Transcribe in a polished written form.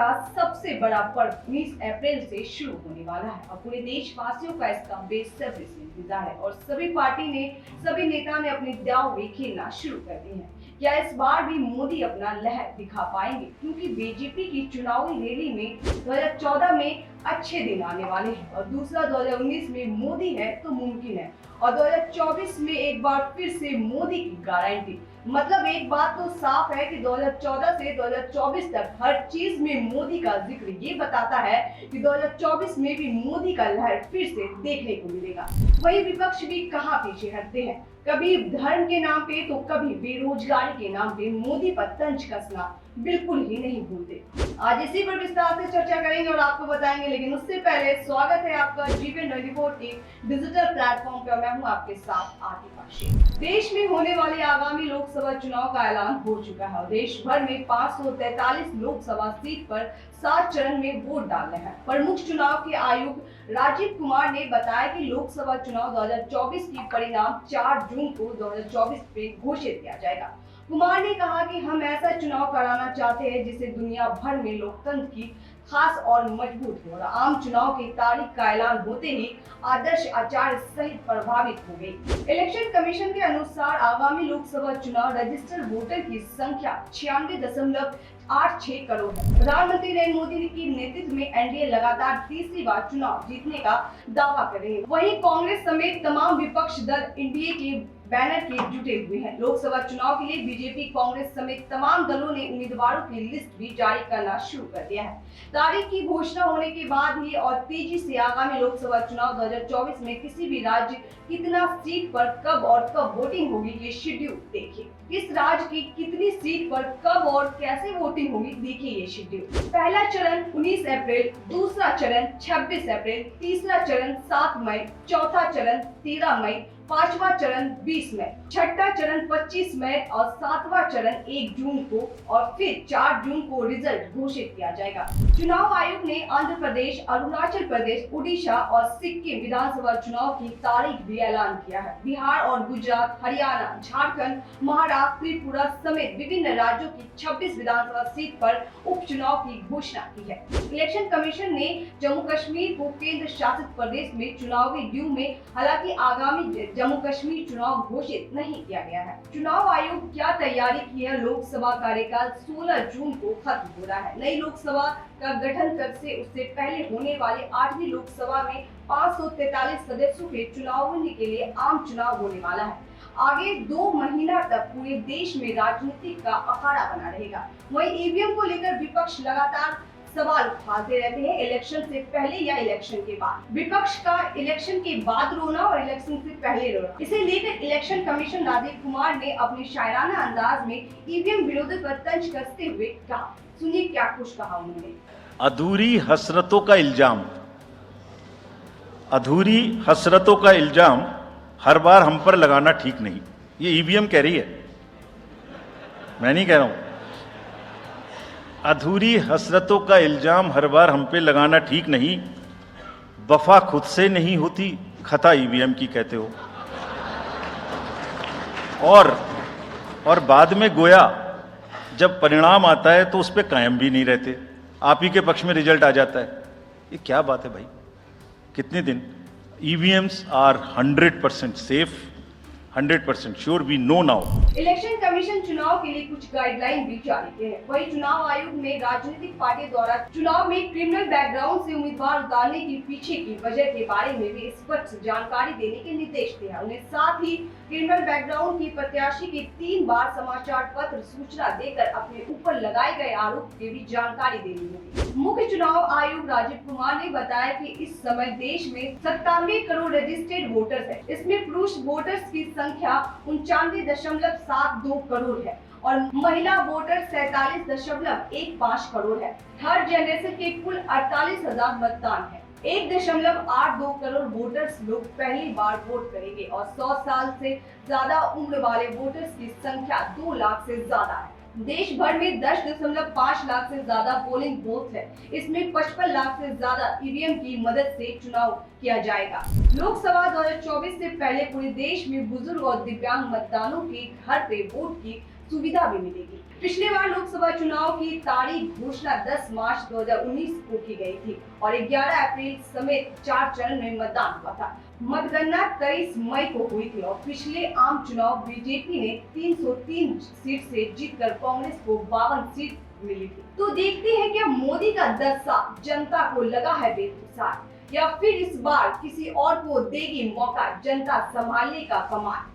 का सबसे बड़ा पर्व 19 अप्रैल से शुरू होने वाला है और पूरे देशवासियों का इसका बेसब्री से इंतजार है और सभी नेता ने अपने दांव भी खेलना शुरू कर दिए हैं। क्या इस बार भी मोदी अपना लहर दिखा पाएंगे? क्योंकि बीजेपी की चुनावी रैली में 2014 में अच्छे दिन आने वाले हैं और दूसरा 2019 में मोदी है तो मुमकिन है और 2024 में एक बार फिर से मोदी की गारंटी। मतलब एक बात तो साफ है कि 2014 से 2024 तक हर चीज में मोदी का जिक्र ये बताता है कि 2024 में भी मोदी का लहर फिर से देखने को मिलेगा। वही विपक्ष भी कहां पीछे हटते हैं, कभी धर्म के नाम पे तो कभी बेरोजगारी के नाम पे मोदी पर तंज कसना बिल्कुल ही नहीं भूलते। आज इसी पर विस्तार से चर्चा करेंगे और आपको बताएंगे, लेकिन उससे पहले स्वागत है आपका GPN24 के डिजिटल प्लेटफॉर्म पर। मैं हूं आपके साथ आतिफा शेख। देश में होने वाले आगामी लोकसभा चुनाव का ऐलान हो चुका है और देश भर में 543 लोकसभा सीट पर 7 चरण में वोट डालने हैं। प्रमुख चुनाव के आयुक्त राजीव कुमार ने बताया कि लोकसभा चुनाव 2024 की परिणाम 4 जून को 2024 में घोषित किया जाएगा। कुमार ने कहा कि हम ऐसा चुनाव कराना चाहते हैं जिससे दुनिया भर में लोकतंत्र की खास और मजबूत हो और आम चुनाव की तारीख का ऐलान होते ही आदर्श आचार संहिता प्रभावित हो गई। इलेक्शन कमीशन के अनुसार आगामी लोकसभा चुनाव रजिस्टर्ड वोटर की संख्या 96.86 करोड़ है। प्रधानमंत्री नरेंद्र मोदी के नेतृत्व में एनडीए लगातार तीसरी बार चुनाव जीतने का दावा कर रहे हैं। वहीं कांग्रेस समेत तमाम विपक्ष दल एनडीए के बैनर के जुटे हुए हैं। लोकसभा चुनाव के लिए बीजेपी, कांग्रेस समेत तमाम दलों ने उम्मीदवारों की लिस्ट भी जारी करना शुरू कर दिया है। तारीख की घोषणा होने के बाद ही और तेजी से आगामी लोकसभा चुनाव 2024 में किसी भी राज्य कितना सीट पर कब वोटिंग होगी ये शेड्यूल देखिए। किस राज्य की कितनी सीट पर कब और कैसे वोटिंग होगी देखिए ये शेड्यूल। पहला चरण 19 अप्रैल, दूसरा चरण 26 अप्रैल, तीसरा चरण 7 मई, चौथा चरण 13 मई, पांचवा चरण 20 मई, छठा चरण 25 मई और सातवां चरण 1 जून को और फिर 4 जून को रिजल्ट घोषित किया जाएगा। चुनाव आयोग ने आंध्र प्रदेश, अरुणाचल प्रदेश, उड़ीसा और सिक्किम विधानसभा चुनाव की तारीख भी ऐलान किया है। बिहार और गुजरात, हरियाणा, झारखंड, महाराष्ट्र, त्रिपुरा समेत विभिन्न राज्यों की 26 विधानसभा सीट पर उपचुनाव की घोषणा की है। इलेक्शन कमीशन ने जम्मू कश्मीर को केंद्र शासित प्रदेश में चुनावी ड्यू में, हालांकि आगामी जम्मू कश्मीर चुनाव घोषित नहीं किया गया है। चुनाव आयोग क्या तैयारी की है? लोकसभा कार्यकाल 16 जून को खत्म हो रहा है। नई लोकसभा का गठन कर से उससे पहले होने वाली 8वीं लोकसभा में 543 सदस्यों के चुनाव होने के लिए आम चुनाव होने वाला है। आगे 2 महीना तक पूरे देश में राजनीति का अखाड़ा बना रहेगा। वहीं ईवीएम को लेकर विपक्ष लगातार सवाल उठाते रहते हैं, इलेक्शन से पहले या इलेक्शन के बाद। विपक्ष का इलेक्शन के बाद रोना और इलेक्शन से पहले रोना, इसे लेकर इलेक्शन कमीशन राजीव कुमार ने अपने शायराना अंदाज में ईवीएम विरोधी पर तंज कसते हुए कहा। सुनिए क्या कुछ कहा उन्होंने। अधूरी हसरतों का इल्जाम, अधूरी हसरतों का इल्जाम हर बार हम पर लगाना ठीक नहीं। ये ईवीएम कह रही है, मैं नहीं कह रहा हूं। अधूरी हसरतों का इल्जाम हर बार हम पे लगाना ठीक नहीं। वफा खुद से नहीं होती, खता ईवीएम की कहते हो। और बाद में गोया जब परिणाम आता है तो उस पे कायम भी नहीं रहते, आप ही के पक्ष में रिजल्ट आ जाता है। ये क्या बात है भाई? कितने दिन? EVMs are 100% safe, 100% sure, we know now. Election Commission चुनाव के लिए कुछ गाइडलाइन भी जारी किए हैं। वही चुनाव आयोग ने राजनीतिक पार्टी द्वारा चुनाव में क्रिमिनल बैकग्राउंड से उम्मीदवार उतारने के पीछे की वजह के बारे में भी स्पष्ट जानकारी देने के निर्देश दिए हैं। उन्हें साथ ही क्रिमिनल बैकग्राउंड की प्रत्याशी के 3 बार समाचार पत्र सूचना देकर अपने ऊपर लगाए गए आरोप की भी जानकारी देनी होगी। मुख्य चुनाव आयुक्त राजीव कुमार ने बताया कि इस समय देश में 97 करोड़ रजिस्टर्ड वोटर्स है। इसमें पुरुष वोटर्स की संख्या 95.72 करोड़ है और महिला वोटर 47.15 करोड़ है। थर्ड जनरेशन के कुल 48,000 मतदान है। 1.82 करोड़ वोटर्स लोग पहली बार वोट करेंगे और 100 साल से ज्यादा उम्र वाले वोटर्स की संख्या 2 लाख से ज्यादा है। देश भर में 10.5 लाख से ज्यादा पोलिंग बूथ है। इसमें 55 लाख से ज्यादा ईवीएम की मदद से चुनाव किया जाएगा। लोकसभा 2024 से पहले पूरे देश में बुजुर्ग और दिव्यांग मतदानों के घर पे वोट की सुविधा भी मिलेगी। पिछले बार लोकसभा चुनाव की तारीख घोषणा 10 मार्च 2019 को की गई थी और 11 अप्रैल समेत 4 चरण में मतदान हुआ था। मतगणना 23 मई को हुई थी और पिछले आम चुनाव बीजेपी ने 303 सीट से जीतकर कांग्रेस को 52 सीट मिली थी। तो देखते हैं क्या मोदी का 10 साल जनता को लगा है बेमिसाल या फिर इस बार किसी और को देगी मौका जनता संभालने का कमान।